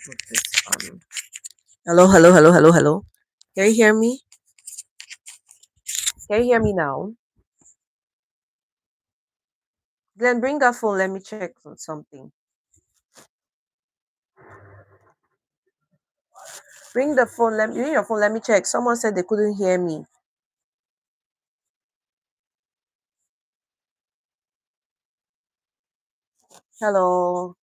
put this on. Hello, hello, hello, hello, hello. Can you hear me? Can you hear me now? Glenn, bring that phone. Let me check on something. Bring the phone. Bring your phone. Let me check. Someone said they couldn't hear me. Hello.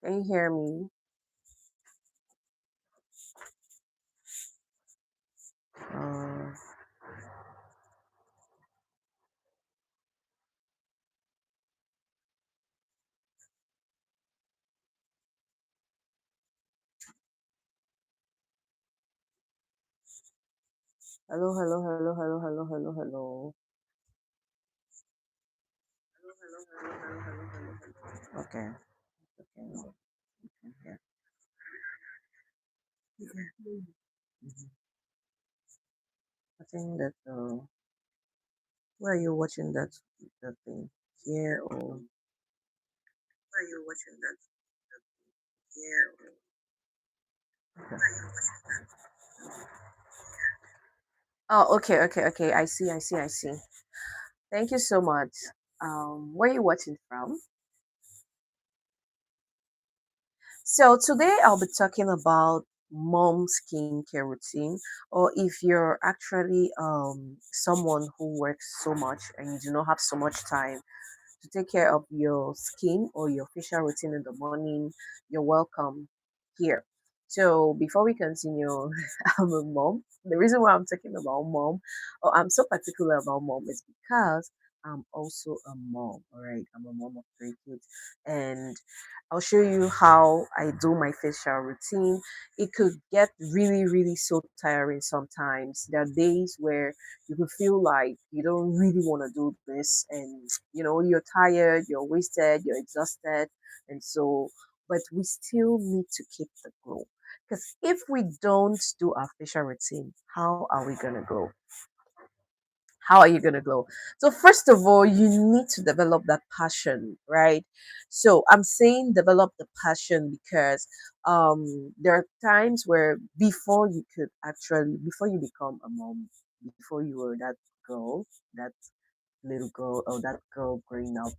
Can you hear me? Uh, hello, hello, hello, hello, hello, hello, hello. Okay. Okay. Okay. Mhm. I think that where are you watching that thing? Here or where are you watching that? Here or okay. Oh, okay, okay, okay. I see, I see, I see. Thank you so much. Where are you watching from? So today I'll be talking about mom skincare routine, or if you're actually someone who works so much and you do not have so much time to take care of your skin or your facial routine in the morning, you're welcome here. So before we continue, I'm a mom. The reason why I'm talking about mom, or I'm so particular about mom, is because I'm also a mom. All right, I'm a mom of three kids, and I'll show you how I do my facial routine. It could get really, really so tiring sometimes. There are days where you could feel like you don't really want to do this, and you're tired, you're wasted, you're exhausted, and so but we still need to keep the glow, because if we don't do our facial routine, how are we going to glow? How are you going to glow? So first of all, you need to develop that passion, right? So I'm saying develop the passion because there are times where before you become a mom, before you were that girl, that little girl, or that girl growing up,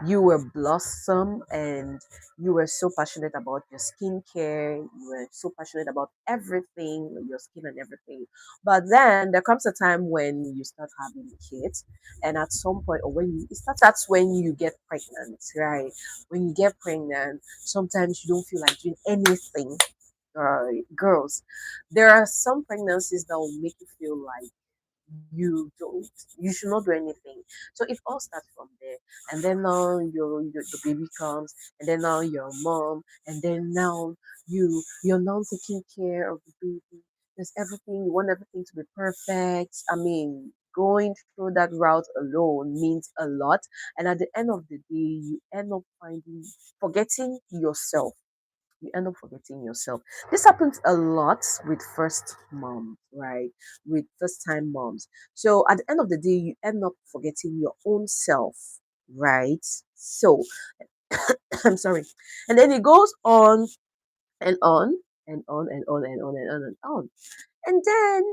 you were blossom, and you were so passionate about your skincare. You were so passionate about everything, your skin and everything. But then there comes a time when you start having kids, and at some point, or when you it starts, that's when you get pregnant, right? When you get pregnant, sometimes you don't feel like doing anything. Girls, there are some pregnancies that will make you feel like you should not do anything. So it all starts from there, and then now the baby comes, and then now you're a mom, and then now you're now taking care of the baby. There's everything, you want everything to be perfect. I mean, going through that route alone means a lot, and at the end of the day, you end up forgetting yourself. You end up forgetting yourself. This happens a lot with first moms, right? With first time moms. So at the end of the day, you end up forgetting your own self, right? So I'm sorry. And then it goes on and on and on and on and on and on and on. And then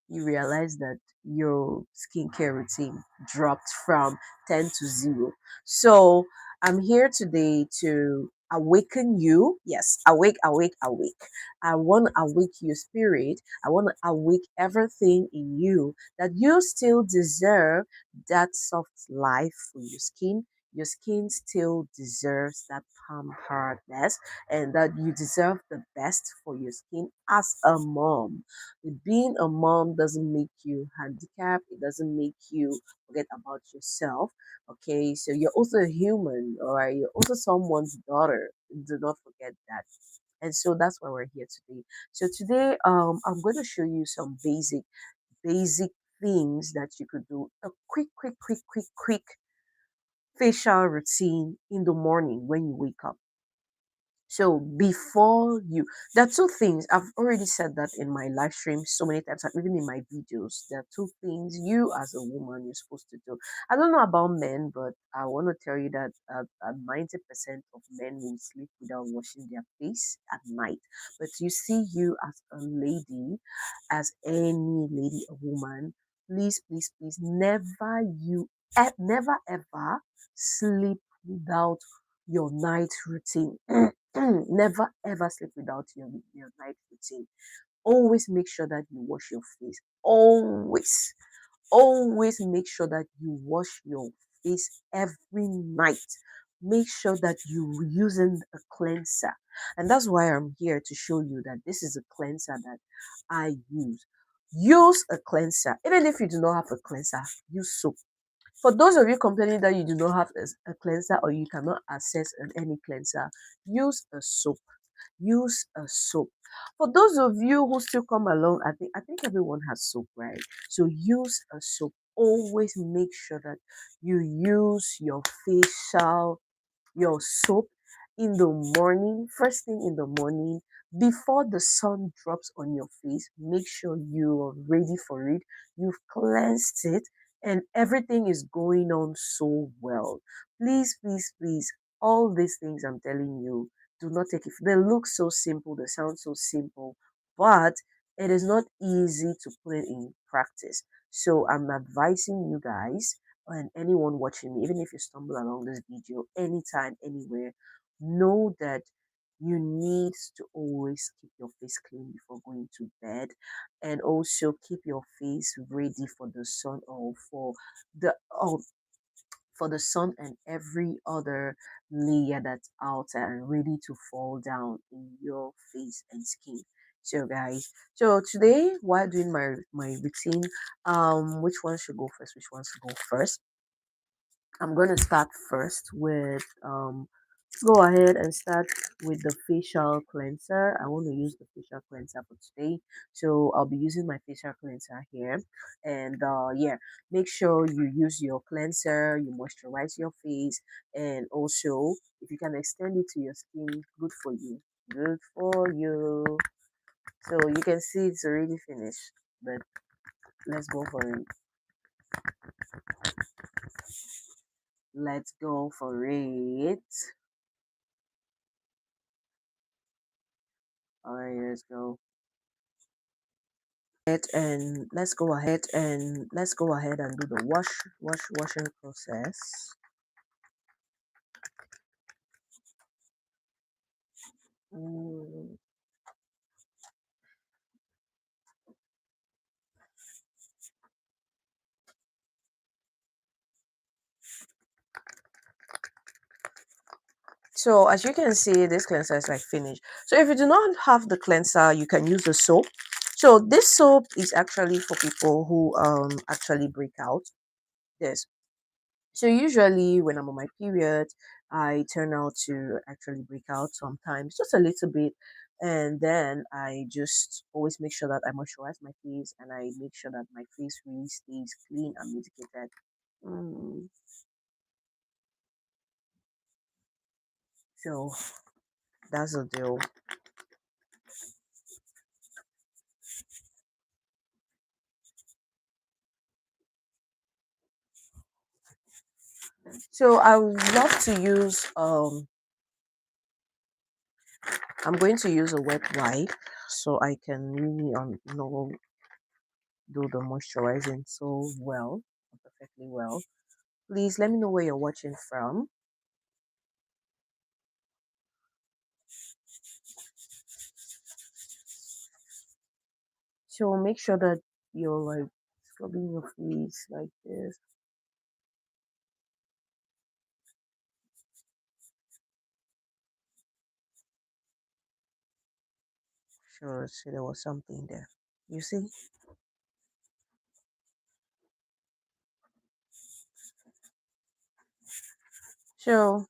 you realize that your skincare routine dropped from 10 to 0. So I'm here today to awaken you. Yes, awake, awake, awake. I want to awake your spirit. I want to awake everything in you that you still deserve that soft life for your skin. Your skin still deserves that pamperedness, and that you deserve the best for your skin as a mom. Being a mom doesn't make you handicapped, it doesn't make you forget about yourself. Okay, so you're also a human, all right? You're also someone's daughter. Do not forget that. And so that's why we're here today. So today, I'm going to show you some basic things that you could do. A quick facial routine in the morning when you wake up. So before you, there are two things. I've already said that in my live stream so many times, and even in my videos. There are two things you as a woman you're supposed to do. I don't know about men, but I want to tell you that 90% of men will sleep without washing their face at night. But you see, you as a lady, as any lady, a woman, please, please, please, never ever sleep without your night routine. Never ever sleep without your night routine. Always make sure that you wash your face. Always, always make sure that you wash your face every night. Make sure that you're using a cleanser. And that's why I'm here to show you that this is a cleanser that I use. Use a cleanser. Even if you do not have a cleanser, use soap. For those of you complaining that you do not have a cleanser or you cannot access any cleanser, use a soap. Use a soap. For those of you who still come along, I think everyone has soap, right? So use a soap. Always make sure that you use your soap in the morning, first thing in the morning, before the sun drops on your face. Make sure you're ready for it. You've cleansed it, and everything is going on so well. Please, please, please, all these things I'm telling you, do not take it. They look so simple, they sound so simple, but it is not easy to put it in practice. So I'm advising you guys and anyone watching me, even if you stumble along this video anytime, anywhere, know that you need to always keep your face clean before going to bed, and also keep your face ready for the sun or the oh, for the sun and every other layer that's out and ready to fall down in your face and skin. So guys, so today while doing my routine, which one should go first, which one should go first? I'm going to start first with let's go ahead and start with the facial cleanser. I want to use the facial cleanser for today. So I'll be using my facial cleanser here. And yeah, make sure you use your cleanser, you moisturize your face, and also if you can extend it to your skin, good for you. Good for you. So you can see it's already finished, but let's go for it. Let's go for it. All right, let's go. Let's go ahead and do the washing process. Mm. So as you can see, this cleanser is like finished. So if you do not have the cleanser, you can use the soap. So this soap is actually for people who actually break out. Yes. So usually when I'm on my period, I turn out to actually break out sometimes, just a little bit. And then I just always make sure that I moisturize my face and I make sure that my face really stays clean and medicated. Mm. So that's the deal. So I would love to use I'm going to use a wet wipe so I can really do the moisturizing so well, perfectly well. Please let me know where you're watching from. So make sure that you're like scrubbing your face like this. Sure, see there was something there. You see? So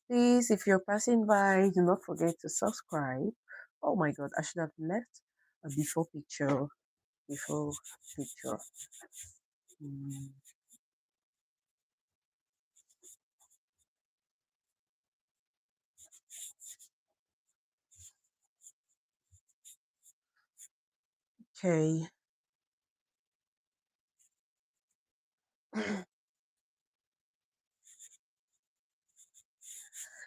please, if you're passing by, do not forget to subscribe. Oh my god, I should have left A before picture. Before picture. Mm, okay.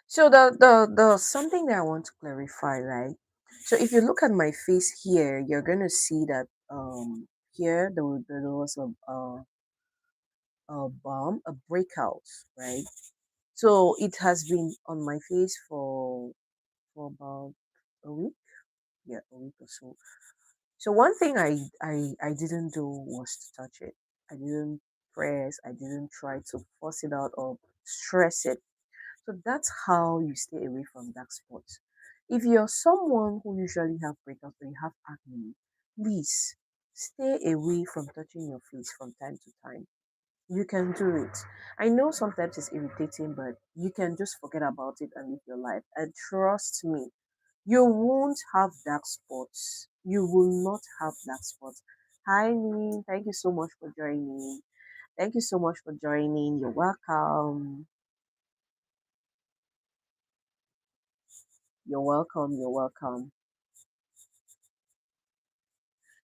So the something that I want to clarify, right? So if you look at my face here, you're gonna see that here there was a bomb, a breakout, right? So it has been on my face for about a week, yeah, a week or so. So one thing I didn't do was to touch it. I didn't press. I didn't try to force it out or stress it. So that's how you stay away from dark spots. If you're someone who usually have breakouts or you have acne, please stay away from touching your face from time to time. You can do it. I know sometimes it's irritating, but you can just forget about it and live your life. And trust me, you won't have dark spots. You will not have dark spots. Hi, Min. Thank you so much for joining. Thank you so much for joining. You're welcome. You're welcome. You're welcome.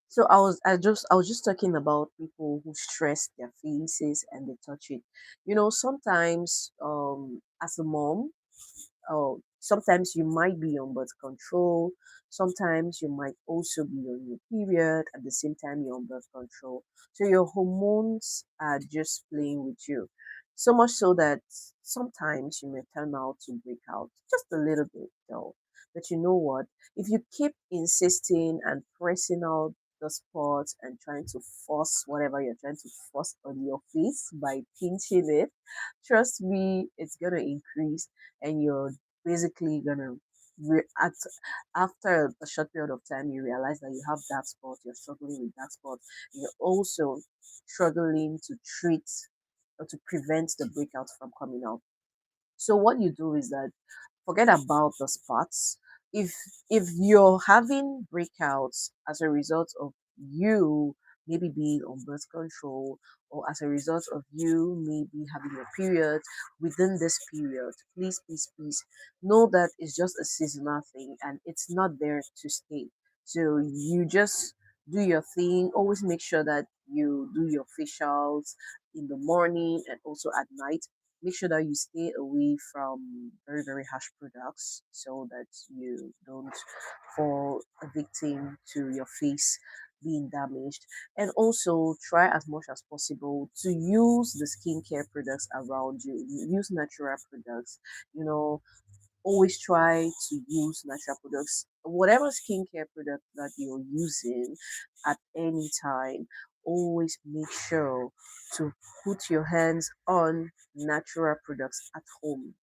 So I was just talking about people who stress their faces and they touch it. You know, sometimes as a mom, oh, sometimes you might be on birth control. Sometimes you might also be on your period at the same time you're on birth control. So your hormones are just playing with you. So much so that sometimes you may turn out to break out just a little bit though. But you know what? If you keep insisting and pressing out the spots and trying to force whatever you're trying to force on your face by pinching it, trust me, it's gonna increase and you're basically gonna react after a short period of time. You realize that you have dark spots, you're struggling with dark spots, you're also struggling to treat or to prevent the breakouts from coming out. So what you do is that forget about the spots. If you're having breakouts as a result of you maybe being on birth control or as a result of you maybe having your period within this period, please know that it's just a seasonal thing and it's not there to stay. So you just do your thing. Always make sure that you do your facials in the morning and also at night. Make sure that you stay away from very harsh products so that you don't fall a victim to your face being damaged. And also try as much as possible to use the skincare products around you. Use natural products. You know, always try to use natural products. Whatever skincare product that you're using at any time, always make sure to put your hands on natural products at home.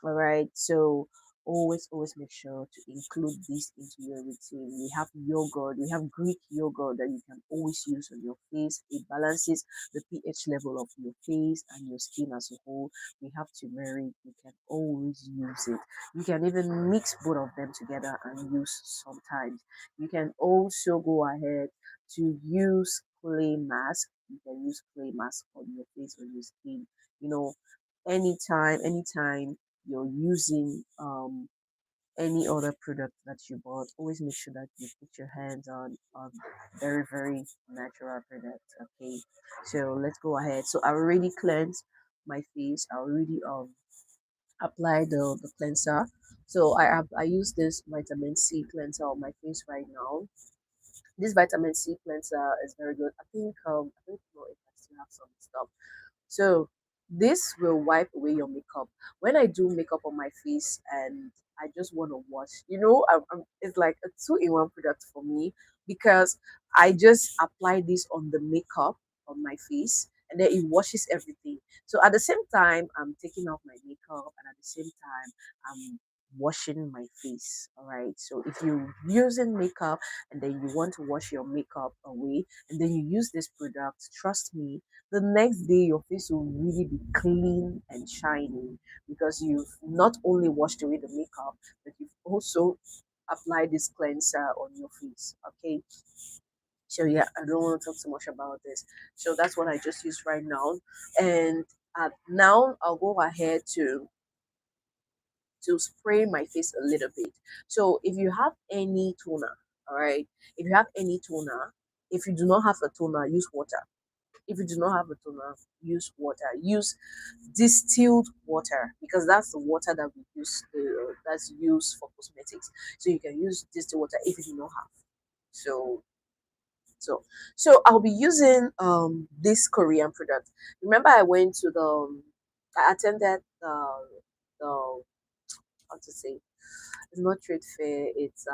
All right. So always make sure to include this into your routine. We have yogurt, we have Greek yogurt that you can always use on your face. It balances the pH level of your face and your skin as a whole. We have turmeric, you can always use it. You can even mix both of them together and use sometimes. You can also go ahead to use clay mask. You can use clay mask on your face or your skin. You know, anytime you're using any other product that you bought, always make sure that you put your hands on very natural products. Okay, so let's go ahead. So I already cleansed my face. I already apply the cleanser. So I use this vitamin C cleanser on my face right now. This vitamin C cleanser is very good. I don't know if I still have some stuff. So this will wipe away your makeup. When I do makeup on my face and I just want to wash, it's like a two-in-one product for me because I just apply this on the makeup on my face and then it washes everything. So at the same time, I'm taking off my makeup and at the same time, I'm washing my face. All right. So if you're using makeup and then you want to wash your makeup away and then you use this product, trust me, the next day your face will really be clean and shiny because you've not only washed away the makeup, but you've also apply this cleanser on your face. Okay, so yeah, I don't want to talk so much about this. So that's what I just used right now, and now I'll go ahead to spray my face a little bit. So if you have any toner, all right, if you have any toner, if you do not have a toner, use water. If you do not have a toner, use water. Use distilled water because that's the water that we use. That's used for cosmetics. So you can use distilled water if you do not have. So so I'll be using this Korean product. Remember, I went to I attended the how to say, it's not trade fair. It's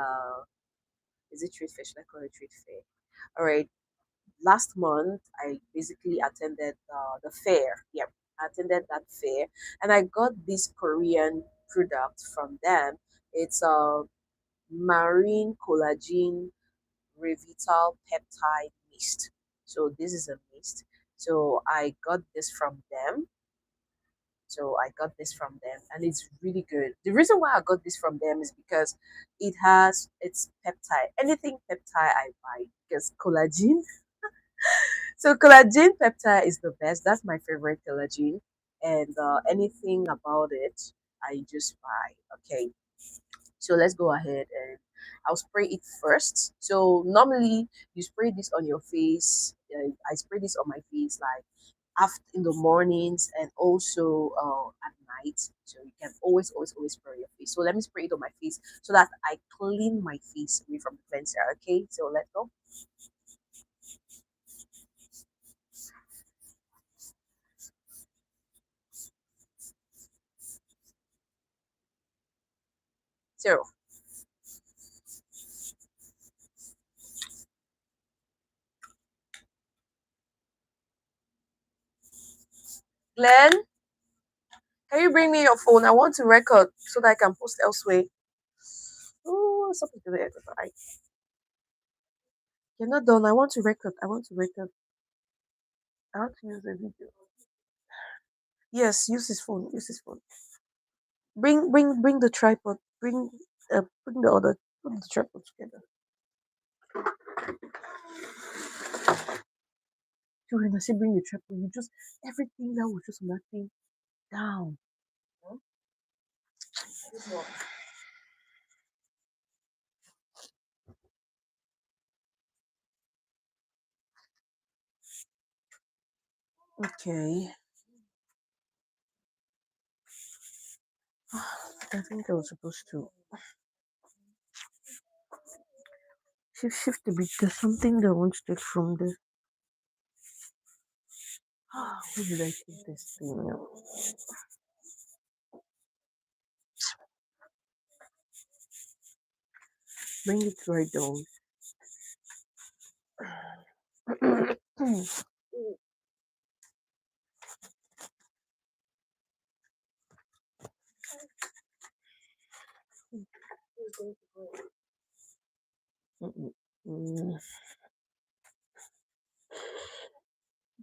is it trade fair? Should I call it trade fair? All right. Last month, I basically attended the fair. Yep, I attended that fair, and I got this Korean product from them. It's a marine collagen revital peptide mist. So this is a mist. So I got this from them. And it's really good. The reason why I got this from them is because it's peptide. Anything peptide I buy because collagen. So collagen peptide is the best. That's my favorite collagen, and anything about it, I just buy. Okay, so let's go ahead and I'll spray it first. So normally you spray this on your face. I spray this on my face like after in the mornings and also at night. So you can always spray your face. So let me spray it on my face so that I clean my face away from the cleanser. Okay, so let's go. So Glenn, can you bring me your phone? I want to record so that I can post elsewhere. Oh, something to the right. You're not done. I want to record. I want to record. I want to use the video. Yes, use his phone. Use his phone. Bring the tripod. Bring the other. Put the tripod together. So when I say bring the tripod, you just everything that was just on that thing down. Huh? This one. Okay. I think I was supposed to shift a bit. There's something that I want to take from the. Where did I keep this thing now? Bring it right down. Mm-mm. Mm,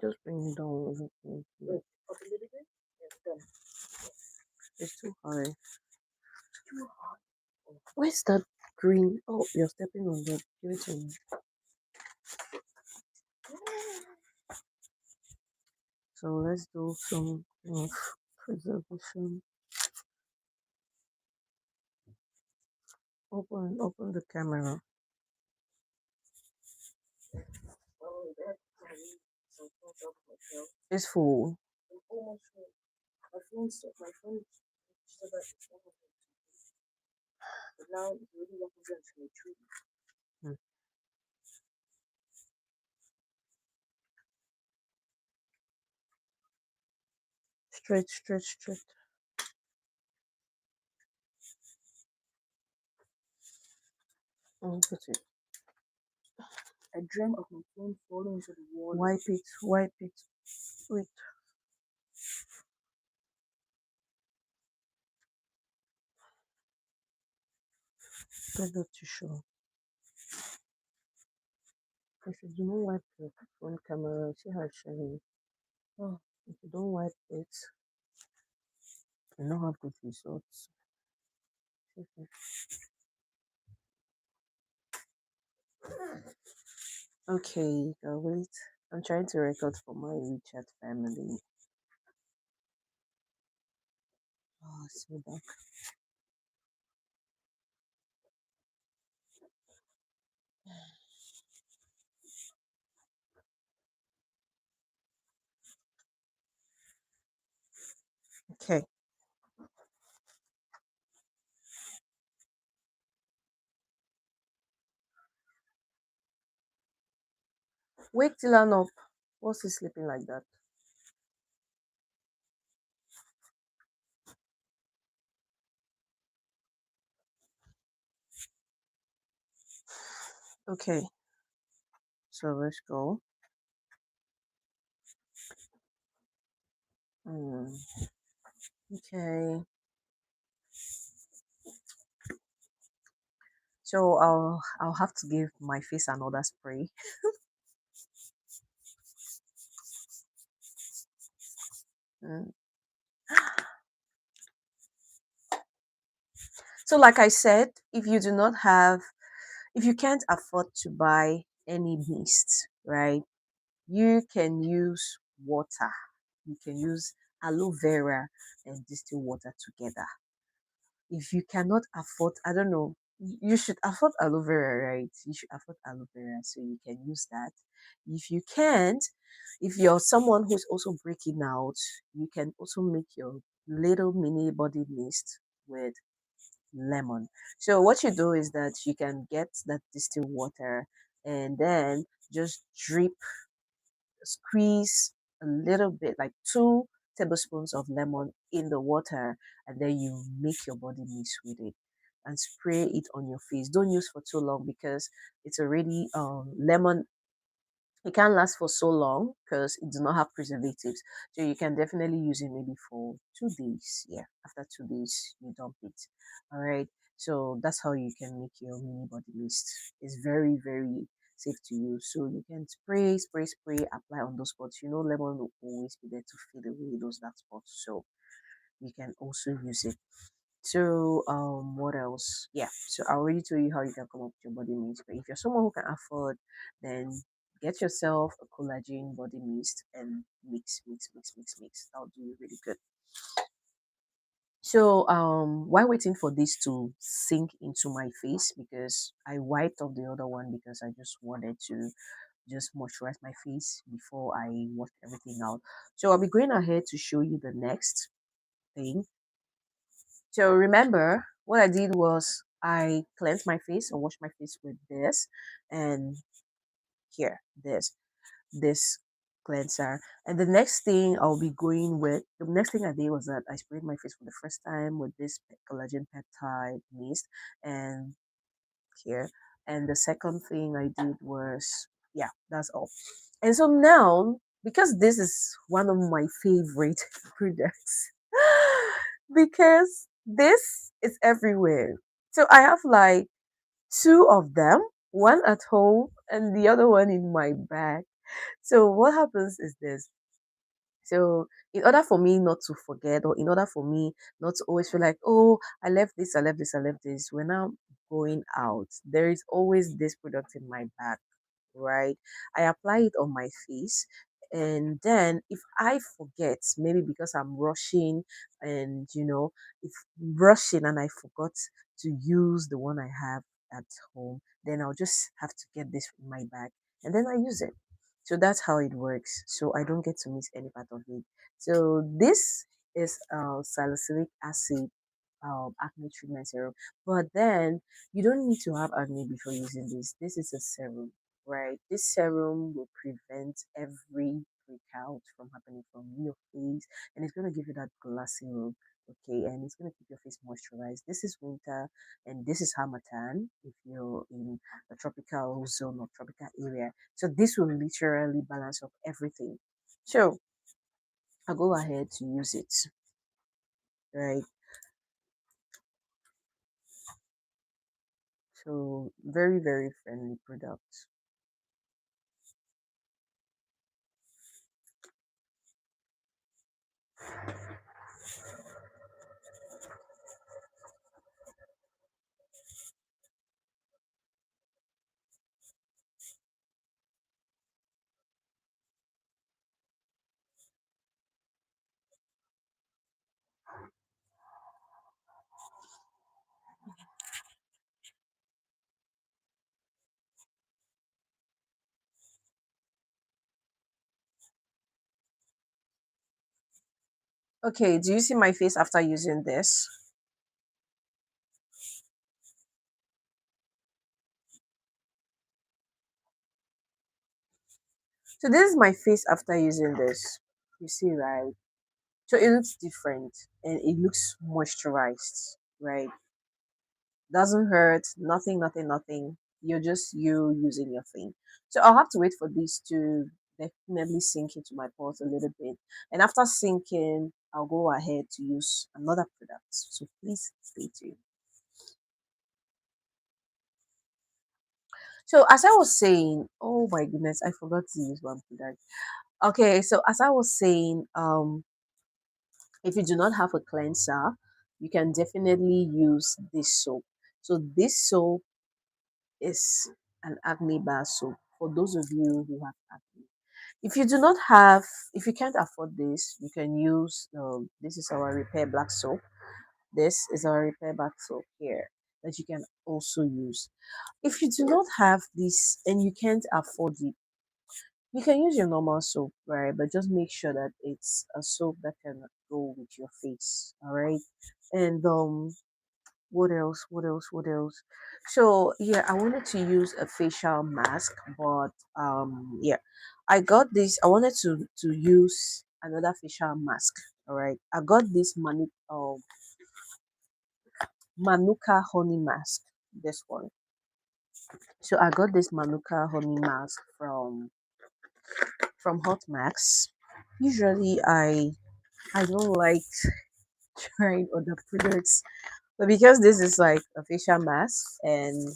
just bring it down. Everything. Wait, up a little bit? Yes, done. It's too high. Where's that green? Oh, you're stepping on that. Give it to me. So let's do some of preservation. Open the camera. It's full. My phone said that it's not but now it's really represents me true. Mm. Straight, straight, straight. Put it. I dream of my phone falling into the wall. Wipe it, wipe it. Wait, get the tissue. If you do not wipe your phone camera, see how it's shining. Oh, if you don't wipe it, you don't have good results. Okay. Okay, wait. I'm trying to record for my WeChat family. Oh, so back. Okay. Wake Dylan up. What's he sleeping like that? Okay, so let's go. Hmm. Okay. So I'll have to give my face another spray. Mm. So like I said, if you can't afford to buy any mist, right? You can use water. You can use aloe vera and distilled water together. If you cannot afford, I don't know, you should afford aloe vera, right? You should afford aloe vera, so you can use that. If you can't, if you're someone who's also breaking out, you can also make your little mini body mist with lemon. So what you do is that you can get that distilled water and then just drip, squeeze a little bit, like 2 tablespoons of lemon in the water, and then you make your body mist with it and spray it on your face. Don't use for too long because it's already lemon. It can't last for so long because it does not have preservatives. So you can definitely use it maybe for 2 days. Yeah, after 2 days you dump it. All right. So that's how you can make your mini body mist. It's very, very safe to use. So you can spray, apply on those spots. You know, lemon will always be there to fill away those dark spots. So you can also use it. So what else? Yeah, so I already told you how you can come up with your body mist. But if you're someone who can afford, then get yourself a collagen body mist and mix. That'll do you really good. So while waiting for this to sink into my face, because I wiped off the other one because I just wanted to just moisturize my face before I wash everything out. So I'll be going ahead to show you the next thing. So remember, what I did was I cleansed my face or washed my face with this, and here, this cleanser. And the next thing I'll be going with, the next thing I did was that I sprayed my face for the first time with this collagen peptide mist, and here. And the second thing I did was, yeah, that's all. And so now, because this is one of my favorite products, because this is everywhere. So I have like two of them, one at home and the other one in my bag. So what happens is this. So in order for me not to forget, or in order for me not to always feel like, oh, I left this, when I'm going out, there is always this product in my bag, right? I apply it on my face. And then if I forget, maybe because I'm rushing and if rushing and I forgot to use the one I have at home, then I'll just have to get this in my bag and then I use it. So that's how it works. So I don't get to miss any part of it. So this is salicylic acid acne treatment serum. But then you don't need to have acne before using this. This is a serum, right? This serum will prevent every breakout from happening from your face, and it's going to give you that glassy look. Okay, and it's going to keep your face moisturized. This is winter, and this is Hamatan if you're in a tropical zone or tropical area. So this will literally balance up everything. So I'll go ahead to use it, right? So very, very friendly product. Okay, do you see my face after using this? So this is my face after using this. You see, right? So it looks different and it looks moisturized, right? Doesn't hurt, nothing, nothing, nothing. You're just you using your thing. So I'll have to wait for this to definitely sink into my pores a little bit. And after sinking, I'll go ahead to use another product. So please stay tuned. So as I was saying, oh my goodness, I forgot to use one product. Okay, so as I was saying, if you do not have a cleanser, you can definitely use this soap. So this soap is an acne bar soap for those of you who have acne. If you do not have, if you can't afford this, you can use this is our repair black soap. This is our repair black soap here that you can also use. If you do not have this and you can't afford it, you can use your normal soap, right? But just make sure that it's a soap that can go with your face, all right? And what else? What else? What else? So yeah, I wanted to use a facial mask, but yeah, I got this. I wanted to use another facial mask. All right, I got this Manuka honey mask. This one. So I got this Manuka honey mask from Hot Max. Usually I don't like trying other products, but because this is like a facial mask and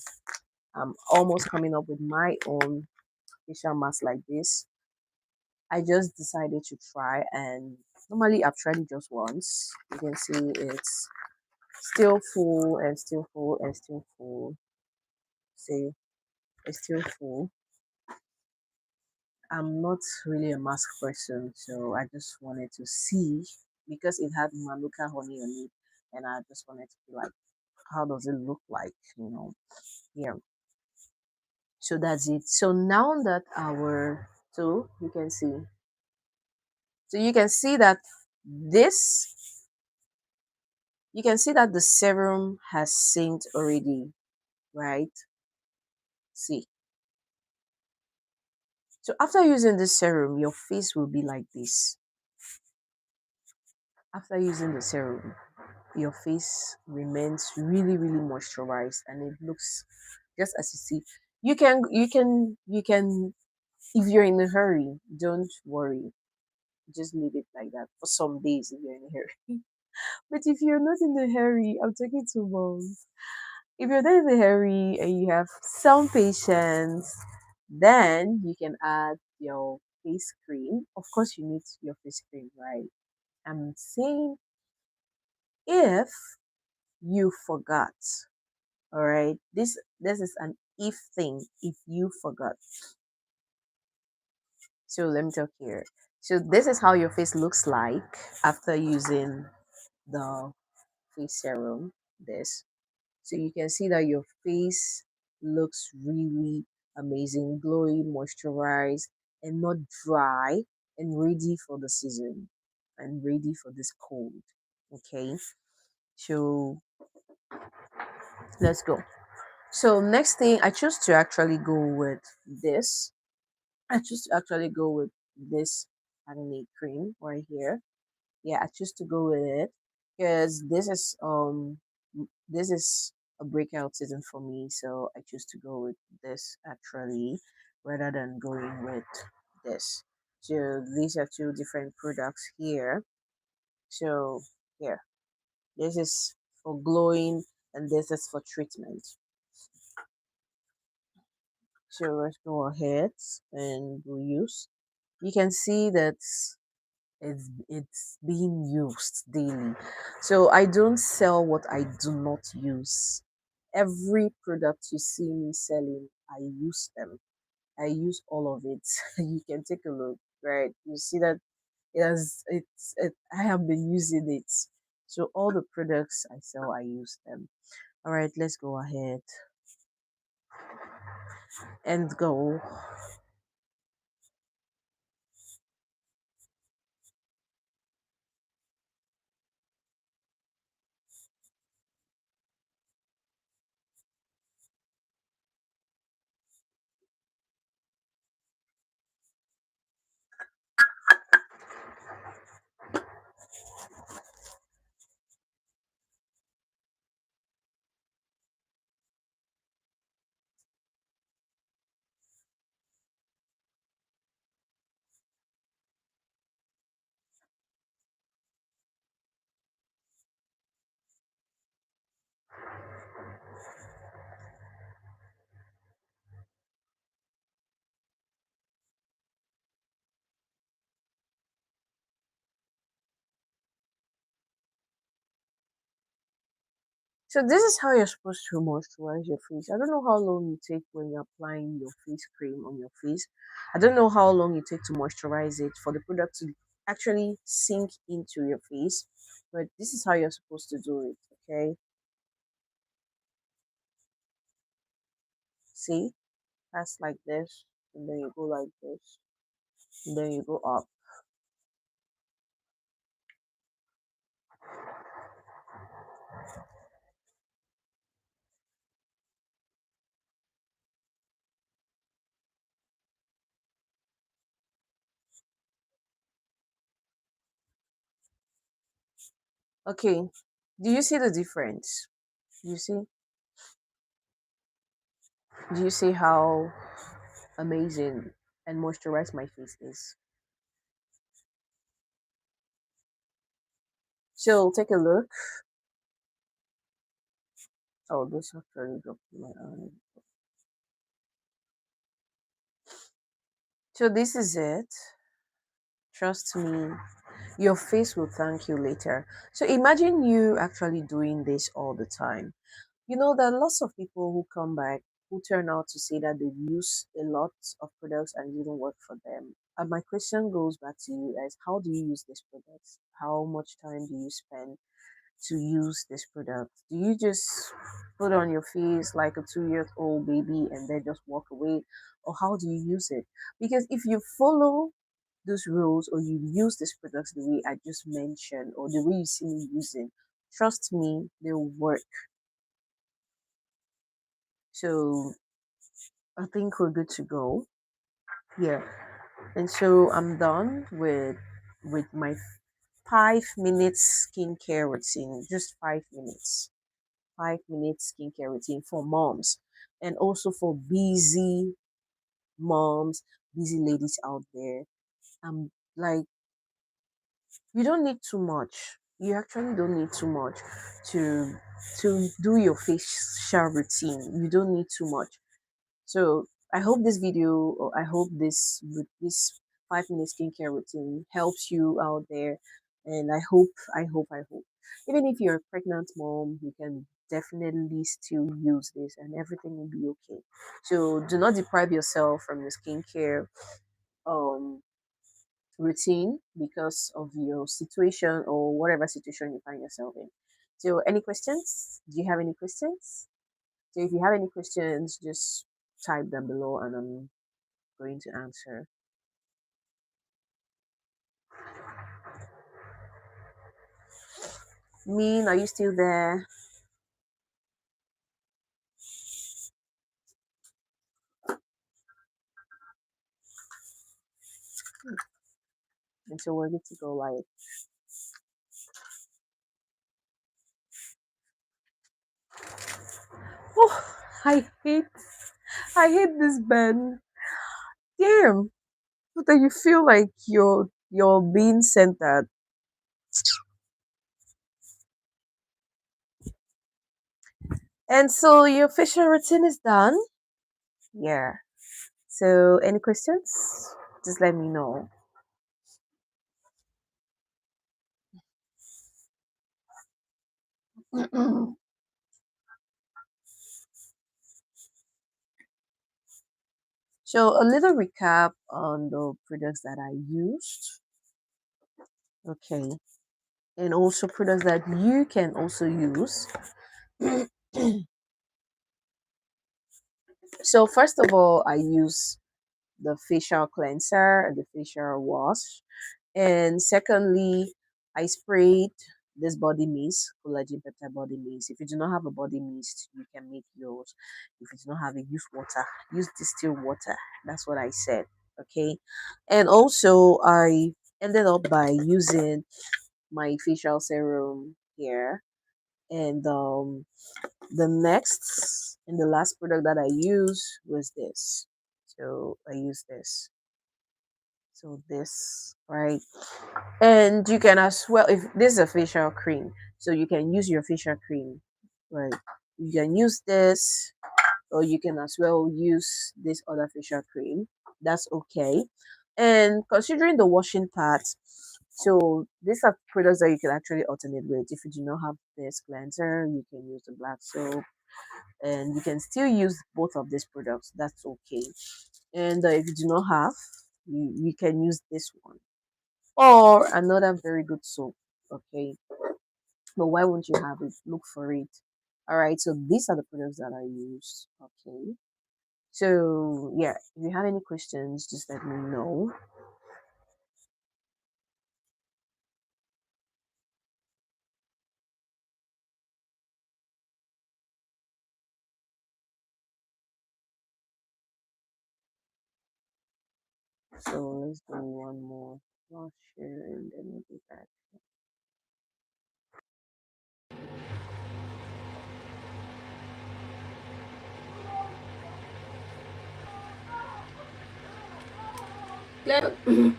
I'm almost coming up with my own facial mask like this. I just decided to try, and normally I've tried it just once. You can see it's still full and still full and still full. See, it's still full. I'm not really a mask person, so I just wanted to see because it had manuka honey on it, and I just wanted to be like, how does it look like? Yeah. So that's it. So now that our so you can see So you can see that this, you can see that the serum has synced already, right? See. So after using this serum, your face will be like this. After using the serum, your face remains really, really moisturized and it looks just as you see. You can, if you're in a hurry, don't worry. Just leave it like that for some days if you're in a hurry. But if you're not in a hurry, I'm talking to moms. If you're not in a hurry and you have some patience, then you can add your face cream. Of course, you need your face cream, right? I'm saying if you forgot, all right. This is an if thing. If you forgot, so let me talk here. So this is how your face looks like after using the face serum. This. So you can see that your face looks really amazing, glowy, moisturized, and not dry, and ready for the season and ready for this cold. Okay, so let's go. So next thing, I choose to actually go with this. I choose to actually go with this acne cream right here. Yeah, I choose to go with it because this is a breakout season for me, so I choose to go with this actually rather than going with this. So these are two different products here. So here, this is for glowing and this is for treatment. So let's go ahead and we'll use. You can see that it's being used daily. So I don't sell what I do not use. Every product you see me selling, I use them. I use all of it. You can take a look, right? You see that I have been using it. So all the products I sell, I use them. All right, let's go ahead and go. So this is how you're supposed to moisturize your face. I don't know how long you take when you're applying your face cream on your face. I don't know how long you take to moisturize it for the product to actually sink into your face. But this is how you're supposed to do it, okay? See? That's like this, and then you go like this, and then you go up. Okay. Do you see the difference? You see? Do you see how amazing and moisturized my face is? So take a look. Oh, this actually dropped in my eye. So this is it. Trust me, your face will thank you later. So imagine you actually doing this all the time. You know, there are lots of people who come back who turn out to say that they've used a lot of products and it didn't work for them. And my question goes back to you guys: how do you use these products? How much time do you spend to use this product? Do you just put on your face like a 2 year old baby and then just walk away? Or how do you use it? Because if you follow those rules or you use these products the way I just mentioned or the way you see me using, trust me, they'll work. So I think we're good to go. Yeah. And so I'm done with my 5 minutes skincare routine. Just 5 minutes. 5 minutes skincare routine for moms and also for busy moms, busy ladies out there. Like, you don't need too much. You actually don't need too much to do your facial routine. You don't need too much. So I hope this video, or I hope this 5 minute skincare routine helps you out there. And I hope, even if you're a pregnant mom, you can definitely still use this, and everything will be okay. So do not deprive yourself from your skincare um routine because of your situation or whatever situation you find yourself in. So any questions? Do you have any questions? So if you have any questions, just type them below and I'm going to answer. Mean, are you still there? And so we're good to go live. Oh, I hate I hate this band. Damn. But then you feel like you're being centered. And so your facial routine is done? Yeah. So any questions? Just let me know. So a little recap on the products that I used. Okay. And also products that you can also use. So first of all, I use the facial cleanser and the facial wash. And secondly, I sprayed this body mist, collagen peptide body mist. If you do not have a body mist, you can make yours. If you do not have it, use water. Use distilled water. That's what I said. Okay. And also, I ended up by using my facial serum here. And the next and the last product that I used was this. So I use this. So this, right? And you can as well, if this is a facial cream, so you can use your facial cream, right? You can use this, or you can as well use this other facial cream. That's okay. And considering the washing part, So these are products that you can actually alternate with. If you do not have this cleanser, you can use the black soap, and you can still use both of these products. That's okay. And if you do not have, you can use this one or another very good soap. Okay, but why won't you have it? Look for it. All right. So these are the products that I use. Okay. So yeah, if you have any questions, just let me know. So let's do one more last share and then we'll be back. Let you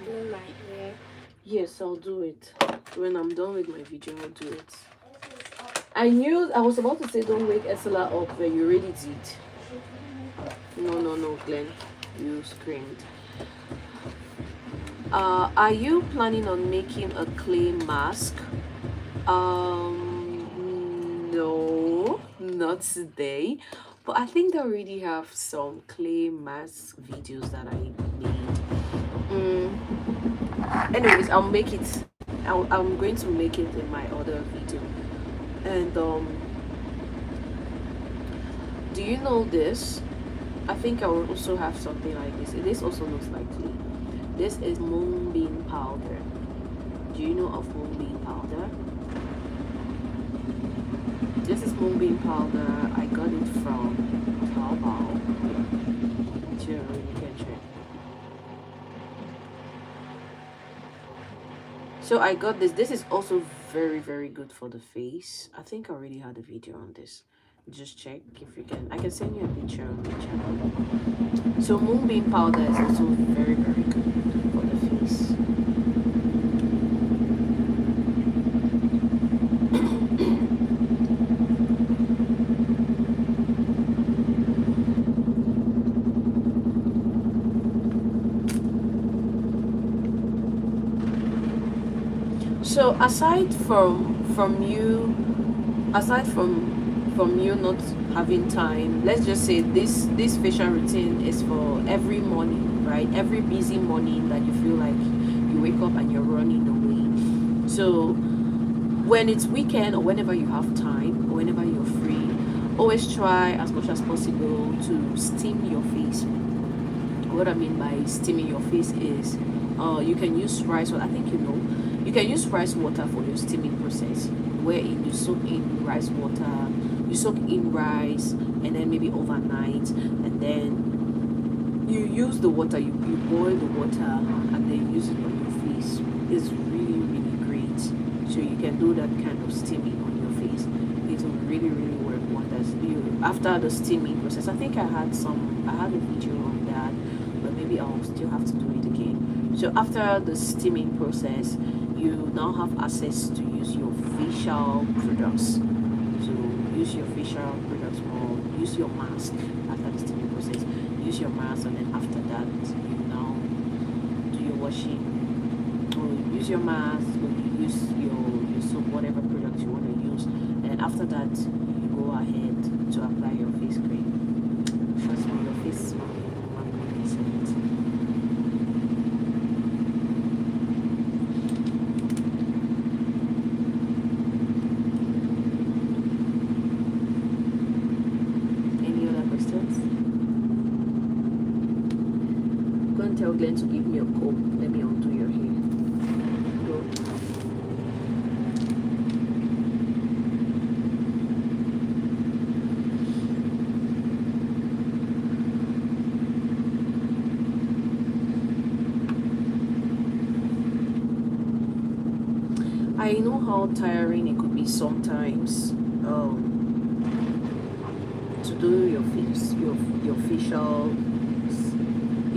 do my hair. Yes, I'll do it. When I'm done with my video, I'll do it. I knew I was about to say don't wake Ursula up, but you already did. No, no, no, Glenn. You screamed. Are you planning on making a clay mask? No, not today. But I think I already have some clay mask videos that I made. Anyways, I'll make it. I'm going to make it in my other video. And do you know this? I think I will also have something like this. This also looks like clay. This is moonbeam powder. Do you know of moonbeam powder? This is moonbeam powder. I got it from Taobao. Sure, you can check. So I got this. This is also very, very good for the face. I think I already had a video on this. Just check if you can. I can send you a picture on the channel. So moonbeam powder is also very, very good for the face. So aside from you not having time, let's just say this facial routine is for every morning, right? Every busy morning that you feel like you wake up and you're running away. So when it's weekend or whenever you have time or whenever you're free, always try as much as possible to steam your face. What I mean by steaming your face is you can use rice water. I think you know you can use rice water for your steaming process, wherein you soak in rice water, you soak in rice and then maybe overnight, and then you use the water, you boil the water and then use it on your face. It's really, really great. So you can do that kind of steaming on your face. It will really, really work wonders. You after the steaming process, I think I had a video on that, but maybe I'll still have to do it again. So after the steaming process, you now have access to use your facial products. So use your facial products or use your mask after the steaming process. Use your mask, and then after that you now do your washing. Or use your mask, or you use your soap, whatever product you want to use. And after that you go ahead to apply your face cream. Trust me, your face will be 100%. Tell Glenn to give me a comb. Let me undo your hair. Go. I know how tiring it could be sometimes to do your face, your facial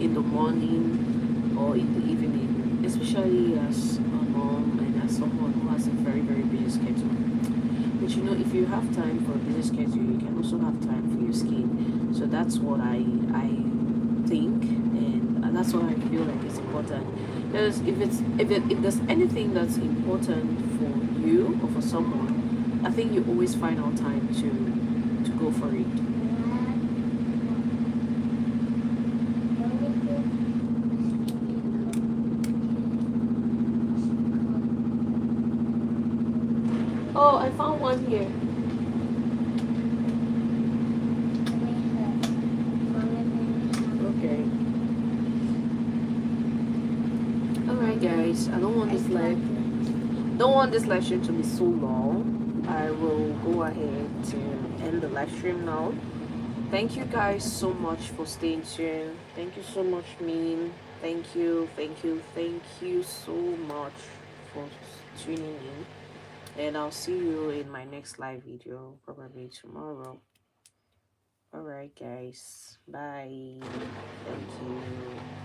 in the morning or in the evening, especially as a mom and as someone who has a very, very busy schedule. But you know, if you have time for a busy schedule, you can also have time for your skin. So that's what I think, and that's what I feel like is important. Because if there's anything that's important for you or for someone, I think you always find out time to go for it. Oh, I found one here. Okay. All right, guys. I don't want this live stream to be so long. I will go ahead to end the live stream now. Thank you guys so much for staying tuned. Thank you so much, Mean. Thank you so much for tuning in. And I'll see you in my next live video, probably tomorrow. Alright, guys. Bye. Thank you.